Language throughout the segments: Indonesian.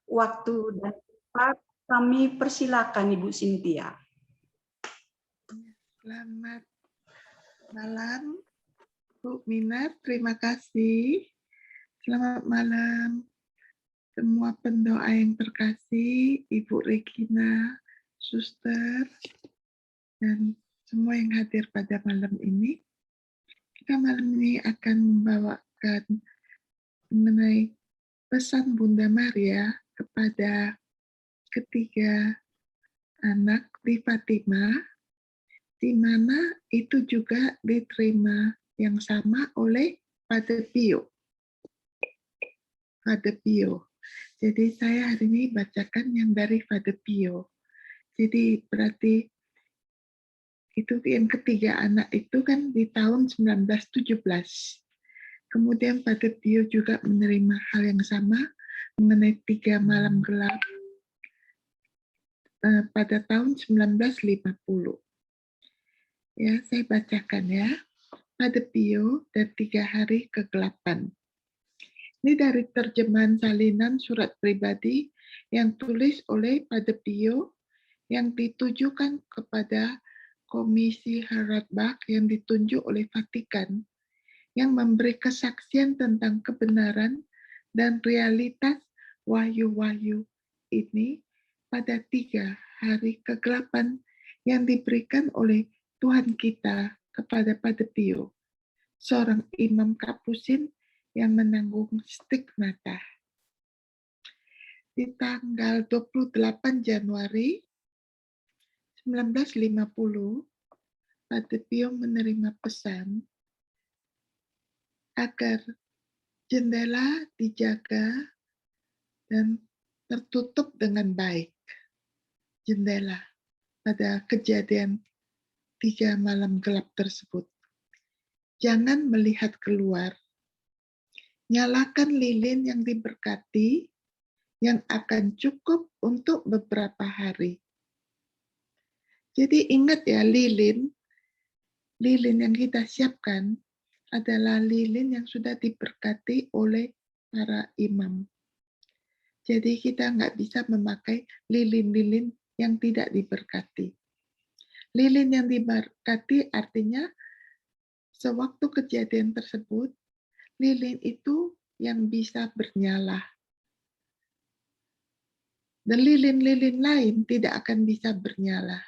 waktu dan tempat, kami persilakan Ibu Cynthia. Selamat malam, Bu Minar. Terima kasih. Selamat malam, semua pendoa yang terkasih, Ibu Regina, Suster, dan semua yang hadir pada malam ini. Kita malam ini akan membawakan mengenai pesan Bunda Maria kepada ketiga anak di Fatima, di mana itu juga diterima yang sama oleh Padre Pio. Padre Pio. Jadi saya hari ini bacakan yang dari Padre Pio. Jadi berarti itu yang ketiga anak itu kan di tahun 1917. Kemudian Padre Pio juga menerima hal yang sama mengenai 3 malam gelap pada tahun 1950. Ya, saya bacakan ya. Padre Pio dan 3 hari kegelapan. Ini dari terjemahan salinan surat pribadi yang tulis oleh Padre Pio yang ditujukan kepada Komisi Hartbach yang ditunjuk oleh Vatikan yang memberi kesaksian tentang kebenaran dan realitas wahyu-wahyu ini pada 3 hari kegelapan yang diberikan oleh Tuhan kita kepada Padre Pio, seorang imam kapusin yang menanggung stigmata. Di tanggal 28 Januari 1950, Padre Pio menerima pesan agar jendela dijaga dan tertutup dengan baik. Jendela pada kejadian 3 malam gelap tersebut. Jangan melihat keluar. Nyalakan lilin yang diberkati yang akan cukup untuk beberapa hari. Jadi ingat ya, lilin yang kita siapkan adalah lilin yang sudah diberkati oleh para imam. Jadi kita nggak bisa memakai lilin-lilin yang tidak diberkati. Lilin yang diberkati artinya sewaktu kejadian tersebut, lilin itu yang bisa bernyala. Dan lilin-lilin lain tidak akan bisa bernyala.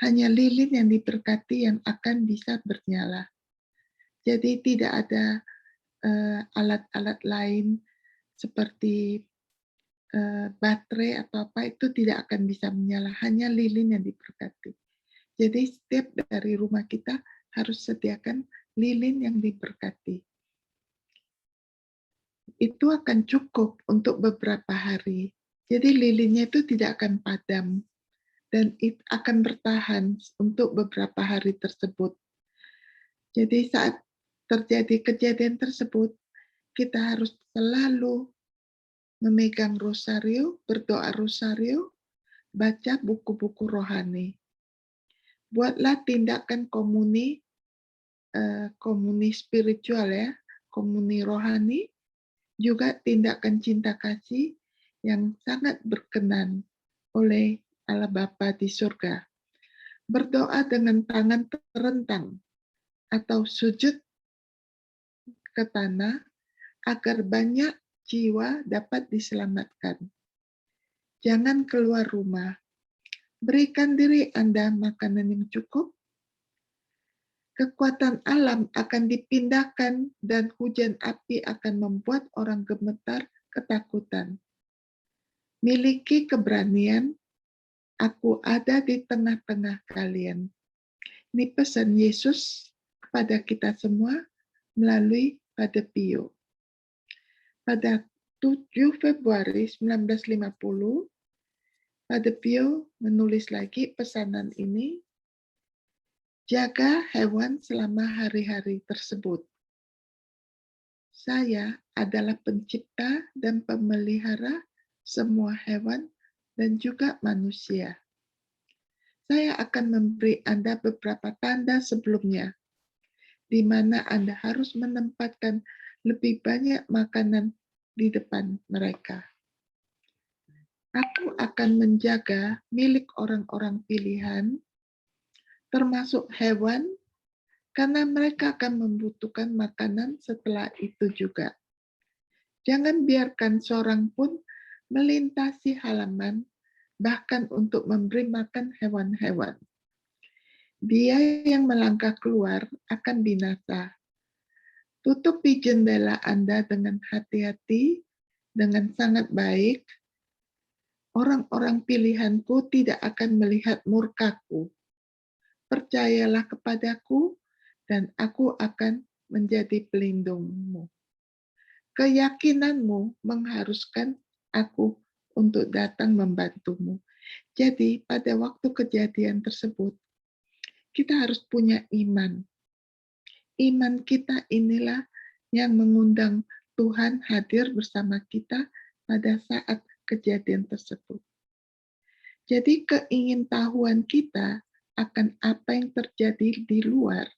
Hanya lilin yang diberkati yang akan bisa bernyala. Jadi tidak ada alat-alat lain seperti baterai atau apa itu tidak akan bisa menyala, hanya lilin yang diberkati. Jadi setiap dari rumah kita harus sediakan lilin yang diberkati. Itu akan cukup untuk beberapa hari. Jadi lilinnya itu tidak akan padam dan akan bertahan untuk beberapa hari tersebut. Jadi saat terjadi kejadian tersebut, kita harus selalu memegang rosario, berdoa rosario, baca buku-buku rohani. Buatlah tindakan komuni spiritual ya, komuni rohani, juga tindakan cinta kasih yang sangat berkenan oleh Allah Bapa di surga. Berdoa dengan tangan terentang atau sujud ke tanah agar banyak jiwa dapat diselamatkan. Jangan keluar rumah. Berikan diri Anda makanan yang cukup. Kekuatan alam akan dipindahkan dan hujan api akan membuat orang gemetar ketakutan. Miliki keberanian, aku ada di tengah-tengah kalian. Ini pesan Yesus kepada kita semua melalui Padre Pio. Pada 7 Februari 1950, Padre Pio menulis lagi pesanan ini, jaga hewan selama hari-hari tersebut. Saya adalah pencipta dan pemelihara semua hewan dan juga manusia. Saya akan memberi Anda beberapa tanda sebelumnya, di mana Anda harus menempatkan lebih banyak makanan di depan mereka. Aku akan menjaga milik orang-orang pilihan, termasuk hewan, karena mereka akan membutuhkan makanan setelah itu juga. Jangan biarkan seorang pun melintasi halaman, bahkan untuk memberi makan hewan-hewan. Dia yang melangkah keluar akan binasa. Tutupi jendela Anda dengan hati-hati, dengan sangat baik. Orang-orang pilihanku tidak akan melihat murkaku. Percayalah kepadaku, dan aku akan menjadi pelindungmu. Keyakinanmu mengharuskan aku untuk datang membantumu. Jadi, pada waktu kejadian tersebut, kita harus punya iman. Iman kita inilah yang mengundang Tuhan hadir bersama kita pada saat kejadian tersebut. Jadi keingintahuan kita akan apa yang terjadi di luar,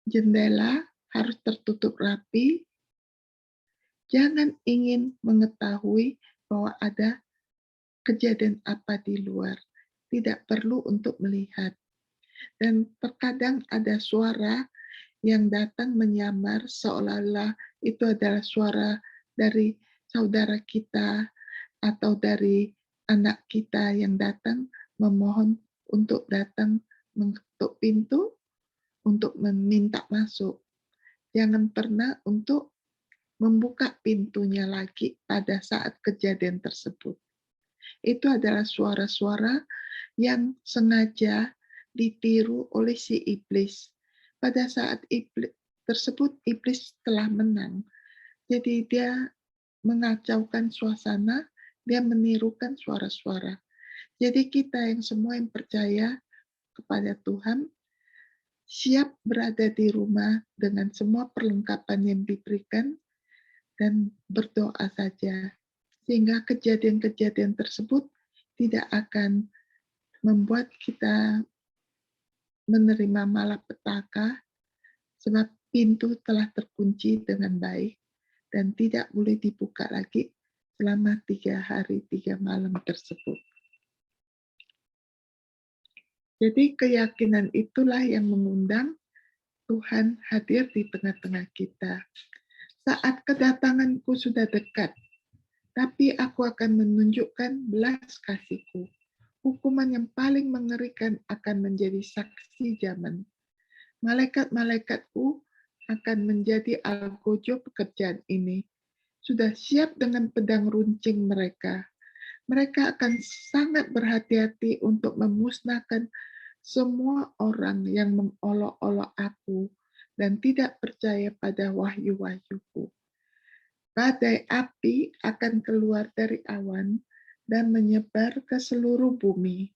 jendela harus tertutup rapi, jangan ingin mengetahui bahwa ada kejadian apa di luar, tidak perlu untuk melihat. Dan terkadang ada suara yang datang menyamar seolah-olah itu adalah suara dari saudara kita atau dari anak kita yang datang memohon untuk datang mengetuk pintu untuk meminta masuk. Jangan pernah untuk membuka pintunya lagi pada saat kejadian tersebut. Itu adalah suara-suara yang sengaja ditiru oleh si iblis. Pada saat iblis telah menang. Jadi dia mengacaukan suasana, dia menirukan suara-suara. Jadi kita yang semua yang percaya kepada Tuhan, siap berada di rumah dengan semua perlengkapan yang diberikan, dan berdoa saja. Sehingga kejadian-kejadian tersebut tidak akan membuat kita menerima malapetaka, sebab pintu telah terkunci dengan baik dan tidak boleh dibuka lagi selama 3 hari 3 malam tersebut. Jadi keyakinan itulah yang mengundang Tuhan hadir di tengah-tengah kita. Saat kedatanganku sudah dekat, tapi aku akan menunjukkan belas kasihku. Hukuman yang paling mengerikan akan menjadi saksi zaman. Malaikat-malaikatku akan menjadi algojo pekerjaan ini. Sudah siap dengan pedang runcing mereka. Mereka akan sangat berhati-hati untuk memusnahkan semua orang yang mengolok-olok aku dan tidak percaya pada wahyu-wahyuku. Badai api akan keluar dari awan dan menyebar ke seluruh bumi.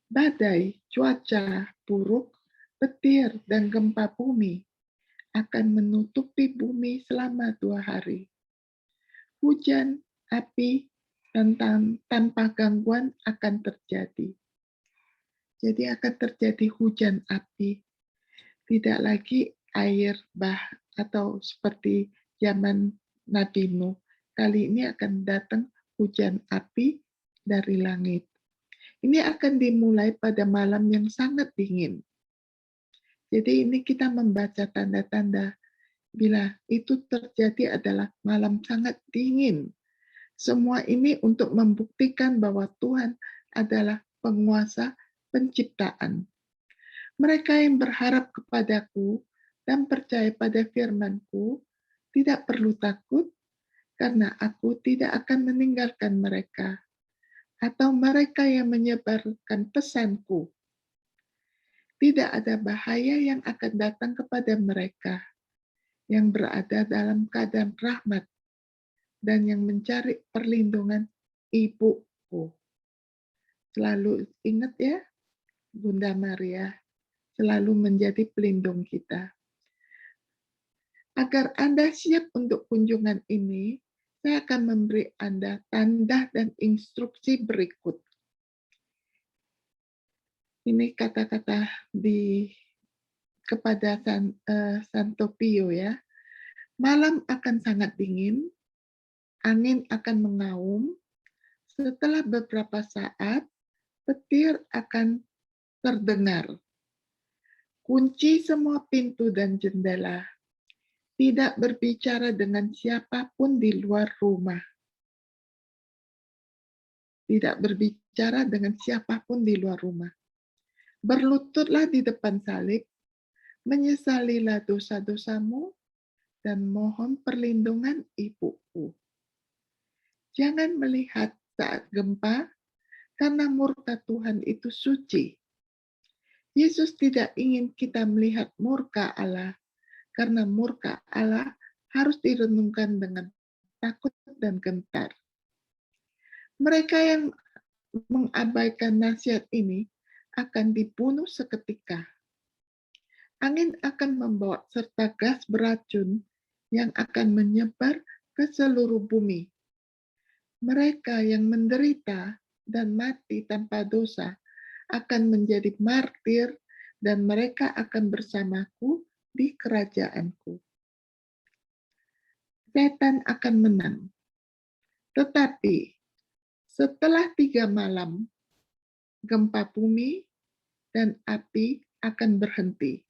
Badai, cuaca buruk, petir, dan gempa bumi akan menutupi bumi selama 2 hari. Hujan, api, dan tanpa gangguan akan terjadi. Jadi akan terjadi hujan api. Tidak lagi air bah atau seperti zaman Nabi Nuh. Kali ini akan datang hujan api dari langit. Ini akan dimulai pada malam yang sangat dingin. Jadi ini kita membaca tanda-tanda bila itu terjadi adalah malam sangat dingin. Semua ini untuk membuktikan bahwa Tuhan adalah penguasa penciptaan. Mereka yang berharap kepadaku dan percaya pada firman-Ku tidak perlu takut, karena aku tidak akan meninggalkan mereka. Atau mereka yang menyebarkan pesanku, tidak ada bahaya yang akan datang kepada mereka yang berada dalam keadaan rahmat dan yang mencari perlindungan ibuku. Selalu ingat ya, Bunda Maria selalu menjadi pelindung kita. Agar Anda siap untuk kunjungan ini, saya akan memberi Anda tanda dan instruksi berikut. Ini kata-kata kepada Santo Pio ya. Malam akan sangat dingin, angin akan mengaum, Setelah beberapa saat, petir akan terdengar. Kunci semua pintu dan jendela. Tidak berbicara dengan siapapun di luar rumah. Tidak berbicara dengan siapapun di luar rumah. Berlututlah di depan salib, menyesalilah dosa-dosamu, dan mohon perlindungan ibuku. Jangan melihat saat gempa, karena murka Tuhan itu suci. Yesus tidak ingin kita melihat murka Allah, karena murka Allah harus direnungkan dengan takut dan gentar. Mereka yang mengabaikan nasihat ini akan dibunuh seketika. Angin akan membawa serta gas beracun yang akan menyebar ke seluruh bumi. Mereka yang menderita dan mati tanpa dosa akan menjadi martir, dan mereka akan bersamaku di kerajaanku. Setan akan menang. Tetapi setelah 3 malam, gempa bumi dan api akan berhenti.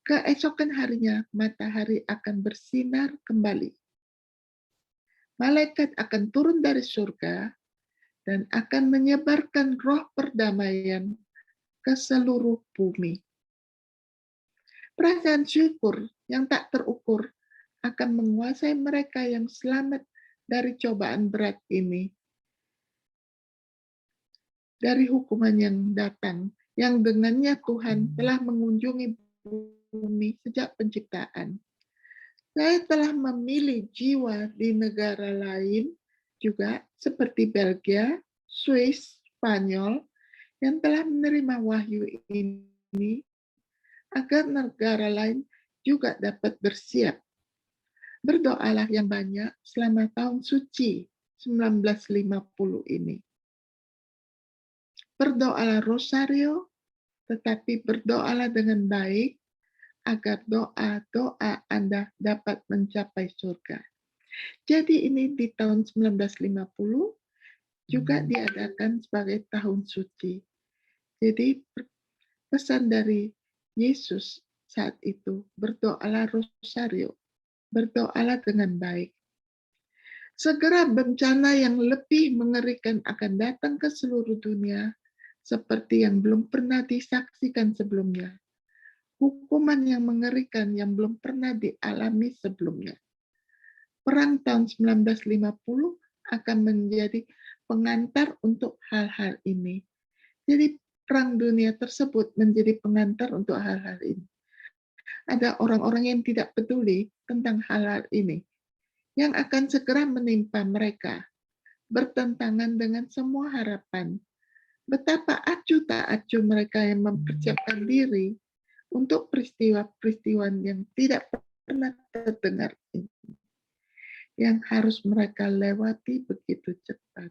Keesokan harinya, matahari akan bersinar kembali. Malaikat akan turun dari surga dan akan menyebarkan roh perdamaian ke seluruh bumi. Perasaan syukur yang tak terukur akan menguasai mereka yang selamat dari cobaan berat ini, dari hukuman yang datang, yang dengannya Tuhan telah mengunjungi bumi sejak penciptaan. Saya telah memilih jiwa di negara lain juga, seperti Belgia, Swiss, Spanyol, yang telah menerima wahyu ini, agar negara lain juga dapat bersiap. Berdoalah yang banyak selama tahun suci 1950 ini. Berdoalah rosario, tetapi berdoalah dengan baik, agar doa-doa Anda dapat mencapai surga. Jadi ini di tahun 1950 juga diadakan sebagai tahun suci. Jadi pesan dari Yesus saat itu, berdoalah rosario, berdoalah dengan baik. Segera bencana yang lebih mengerikan akan datang ke seluruh dunia, seperti yang belum pernah disaksikan sebelumnya. Hukuman yang mengerikan yang belum pernah dialami sebelumnya. Perang tahun 1950 akan menjadi pengantar untuk hal-hal ini. Jadi perang dunia tersebut menjadi pengantar untuk hal-hal ini. Ada orang-orang yang tidak peduli tentang hal-hal ini, yang akan segera menimpa mereka, bertentangan dengan semua harapan. Betapa acuh tak acuh mereka yang mempersiapkan diri untuk peristiwa-peristiwa yang tidak pernah terdengar ini, yang harus mereka lewati begitu cepat.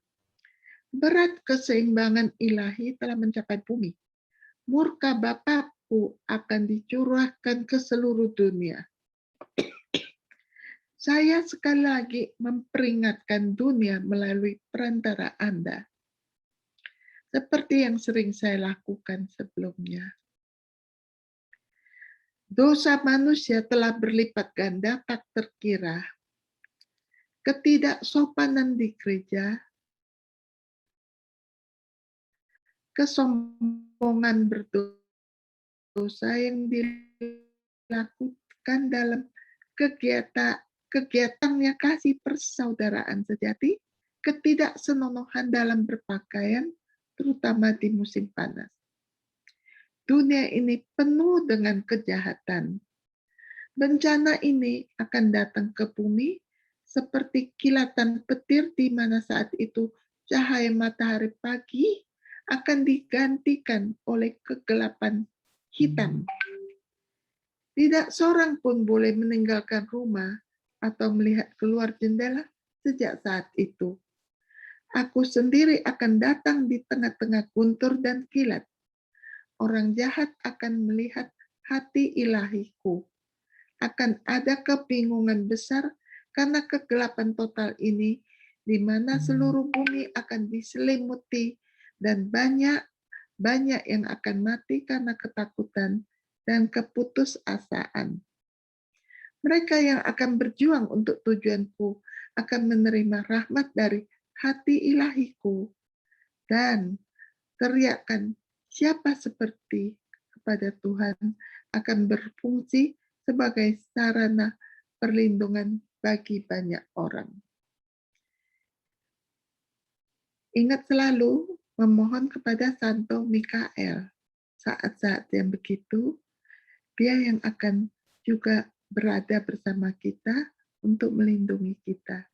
Berat keseimbangan ilahi telah mencapai bumi. Murka Bapakku akan dicurahkan ke seluruh dunia. Saya sekali lagi memperingatkan dunia melalui perantara Anda, seperti yang sering saya lakukan sebelumnya. Dosa manusia telah berlipat ganda tak terkira. Ketidaksopanan di gereja, kesombongan berdosa yang dilakukan dalam kegiatannya kasih persaudaraan sejati, ketidaksenonohan dalam berpakaian, terutama di musim panas. Dunia ini penuh dengan kejahatan. Bencana ini akan datang ke bumi seperti kilatan petir, di mana saat itu cahaya matahari pagi akan digantikan oleh kegelapan hitam. Tidak seorang pun boleh meninggalkan rumah atau melihat keluar jendela sejak saat itu. Aku sendiri akan datang di tengah-tengah guntur dan kilat. Orang jahat akan melihat hati ilahiku. Akan ada kebingungan besar karena kegelapan total ini di mana seluruh bumi akan diselimuti dan banyak yang akan mati karena ketakutan dan keputusasaan. Mereka yang akan berjuang untuk tujuanku akan menerima rahmat dari hati ilahiku, dan teriakan siapa seperti kepada Tuhan akan berfungsi sebagai sarana perlindungan bagi banyak orang. Ingat selalu memohon kepada Santo Mikael. Saat-saat yang begitu, dia yang akan juga berada bersama kita untuk melindungi kita.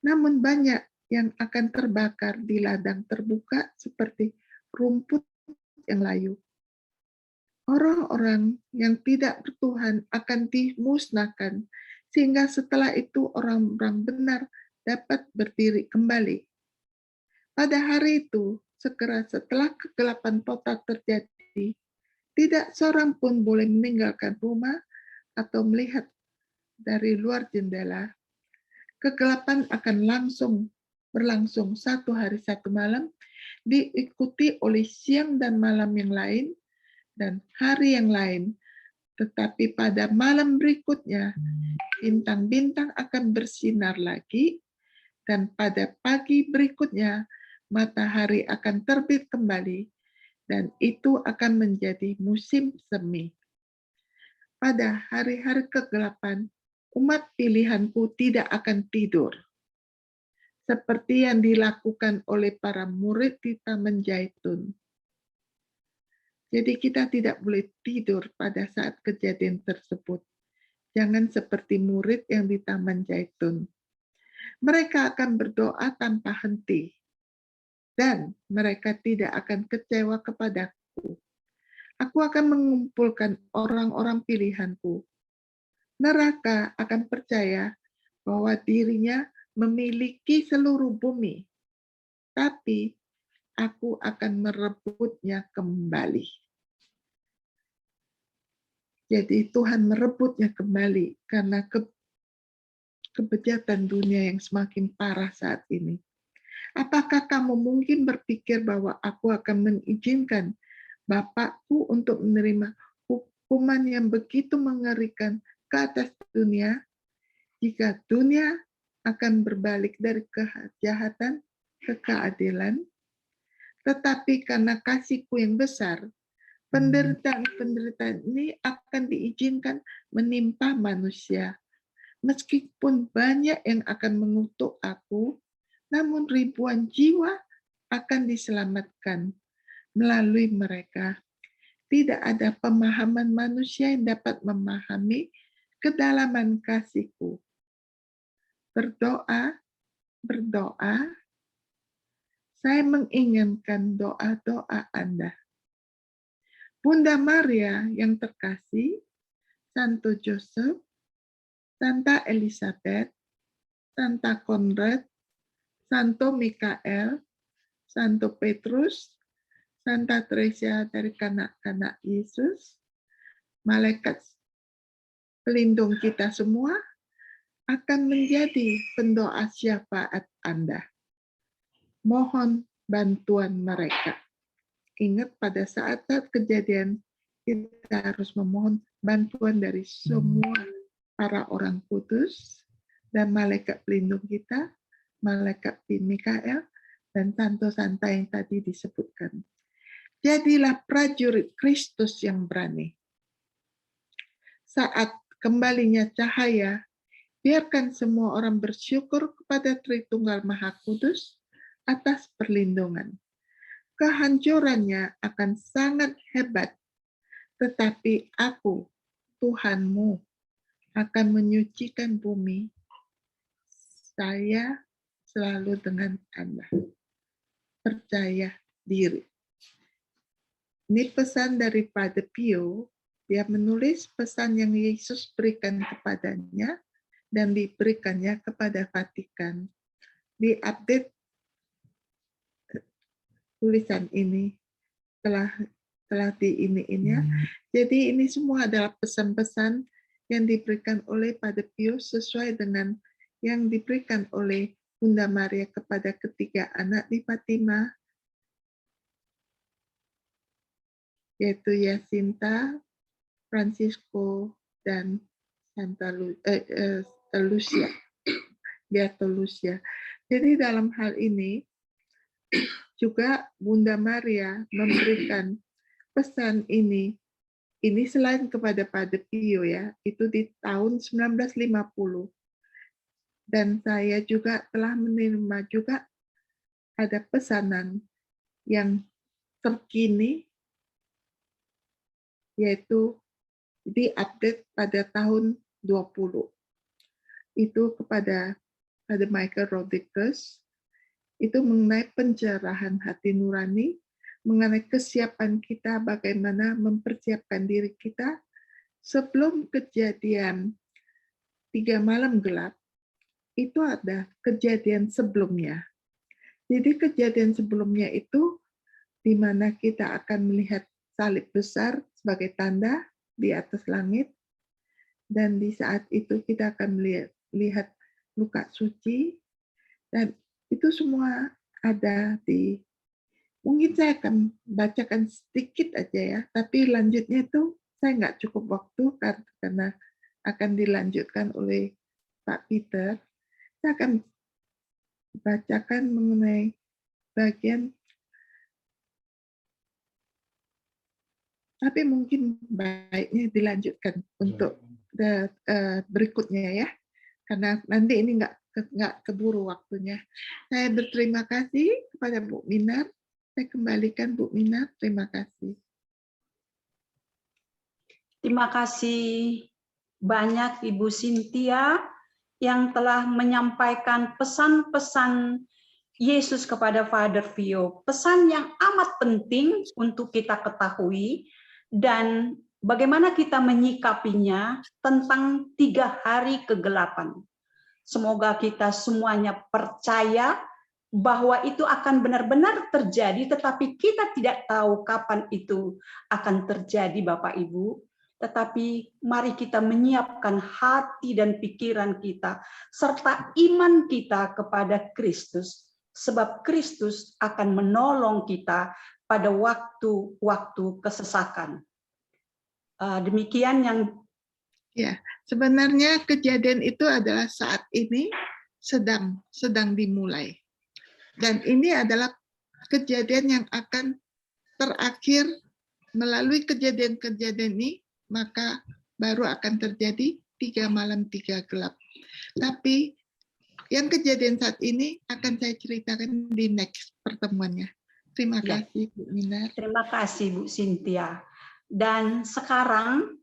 Namun banyak yang akan terbakar di ladang terbuka seperti rumput yang layu. Orang-orang yang tidak bertuhan akan dimusnahkan, sehingga setelah itu orang-orang benar dapat berdiri kembali. Pada hari itu, segera setelah kegelapan total terjadi, tidak seorang pun boleh meninggalkan rumah atau melihat dari luar jendela. Kegelapan akan berlangsung 1 hari 1 malam, diikuti oleh siang dan malam yang lain, dan hari yang lain. Tetapi pada malam berikutnya, bintang-bintang akan bersinar lagi, dan pada pagi berikutnya, matahari akan terbit kembali, dan itu akan menjadi musim semi. Pada hari-hari kegelapan, umat pilihanku tidak akan tidur, seperti yang dilakukan oleh para murid di Taman Zaitun. Jadi kita tidak boleh tidur pada saat kejadian tersebut. Jangan seperti murid yang di Taman Zaitun. Mereka akan berdoa tanpa henti, dan mereka tidak akan kecewa kepadaku. Aku akan mengumpulkan orang-orang pilihanku. Neraka akan percaya bahwa dirinya memiliki seluruh bumi, tapi aku akan merebutnya kembali. Jadi Tuhan merebutnya kembali karena kebejatan dunia yang semakin parah saat ini. Apakah kamu mungkin berpikir bahwa aku akan mengizinkan Bapakku untuk menerima hukuman yang begitu mengerikan ke atas dunia, jika dunia akan berbalik dari kejahatan ke keadilan? Tetapi karena kasih-Ku yang besar, penderitaan ini akan diizinkan menimpa manusia. Meskipun banyak yang akan mengutuk aku, namun ribuan jiwa akan diselamatkan melalui mereka. Tidak ada pemahaman manusia yang dapat memahami kedalaman kasih-Ku. Berdoa, saya menginginkan doa-doa Anda. Bunda Maria yang terkasih, Santo Joseph, Santa Elizabeth, Santa Conrad, Santo Mikael, Santo Petrus, Santa Teresa dari kanak-kanak Yesus, malaikat pelindung kita semua, akan menjadi pendoa syafaat Anda. Mohon bantuan mereka. Ingat pada saat-saat kejadian, kita harus memohon bantuan dari semua para orang kudus dan malaikat pelindung kita, malaikat Mikael, dan santo-santa yang tadi disebutkan. Jadilah prajurit Kristus yang berani. Saat kembalinya cahaya, biarkan semua orang bersyukur kepada Tritunggal Maha Kudus atas perlindungan. Kehancurannya akan sangat hebat, tetapi Aku, Tuhanmu, akan menyucikan bumi. Saya selalu dengan Anda. Percaya diri. Ini pesan dari Padre Pio. Dia menulis pesan yang Yesus berikan kepadanya dan diberikannya kepada Vatikan. Di update tulisan ini telah diininya. Jadi ini semua adalah pesan-pesan yang diberikan oleh Padre Pio sesuai dengan yang diberikan oleh Bunda Maria kepada ketiga anak di Fatima, yaitu Jacinta, Francisco, dan Lucia, Beato Lucia. Jadi dalam hal ini juga Bunda Maria memberikan pesan ini selain kepada Padre Pio ya, itu di tahun 1950. Dan saya juga telah menerima juga ada pesanan yang terkini, yaitu diupdate pada tahun 20. Itu kepada Padre Michael Rodriguez, itu mengenai pencerahan hati nurani, mengenai kesiapan kita bagaimana mempersiapkan diri kita sebelum kejadian 3 malam gelap. Itu ada kejadian sebelumnya. Jadi kejadian sebelumnya itu di mana kita akan melihat salib besar sebagai tanda di atas langit, dan di saat itu kita akan melihat luka suci, dan itu semua ada di, mungkin saya akan bacakan sedikit aja ya, tapi lanjutnya itu saya nggak cukup waktu karena akan dilanjutkan oleh Pak Peter. Saya akan bacakan mengenai bagian, tapi mungkin baiknya dilanjutkan untuk berikutnya ya, karena nanti ini nggak keburu waktunya. Saya berterima kasih kepada Bu Minar. Saya kembalikan Bu Minar. Terima kasih. Terima kasih banyak Ibu Cynthia yang telah menyampaikan pesan-pesan Yesus kepada Father Pio. Pesan yang amat penting untuk kita ketahui dan bagaimana kita menyikapinya tentang 3 hari kegelapan. Semoga kita semuanya percaya bahwa itu akan benar-benar terjadi, tetapi kita tidak tahu kapan itu akan terjadi, Bapak Ibu. Tetapi mari kita menyiapkan hati dan pikiran kita, serta iman kita kepada Kristus, sebab Kristus akan menolong kita pada waktu-waktu kesesakan. Demikian yang ya, sebenarnya kejadian itu adalah saat ini sedang dimulai. Dan ini adalah kejadian yang akan terakhir. Melalui kejadian-kejadian ini, maka baru akan terjadi 3 malam 3 gelap. Tapi yang kejadian saat ini akan saya ceritakan di next pertemuannya. Terima kasih Bu Minar. Terima kasih Bu Cynthia. Dan sekarang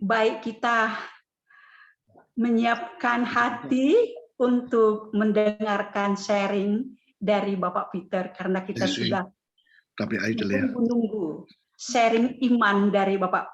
baik kita menyiapkan hati untuk mendengarkan sharing dari Bapak Peter, karena kita sudah menunggu sharing iman dari Bapak